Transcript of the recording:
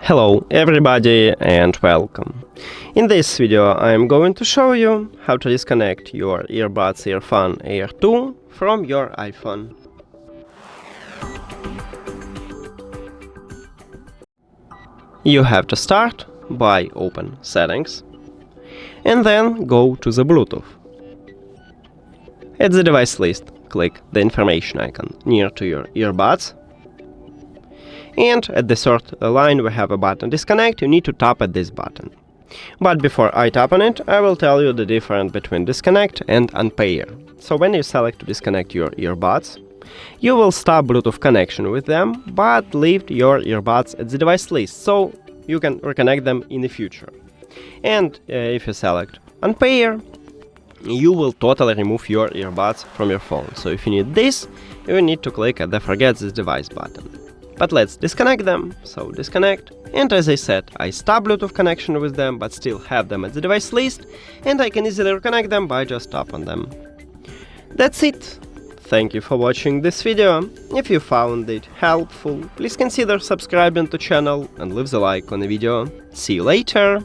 Hello everybody and welcome. In this video I am going to show you how to disconnect your Earbuds EARFUN Air 2 from your iPhone. You have to start by open Settings and then go to the Bluetooth. At the device list, click the information icon near to your earbuds. And at the third line we have a button Disconnect. You need to tap at this button. But before I tap on it, I will tell you the difference between disconnect and unpair. So when you select to disconnect your earbuds, you will stop Bluetooth connection with them, but leave your earbuds at the device list, so you can reconnect them in the future. And if you select unpair, you will totally remove your earbuds from your phone. So if you need this, you need to click at the Forget this device button. But let's disconnect them, so disconnect, and as I said, I stop Bluetooth connection with them, but still have them at the device list, and I can easily reconnect them by just tap on them. That's it! Thank you for watching this video. If you found it helpful, please consider subscribing to the channel and leave the like on the video. See you later!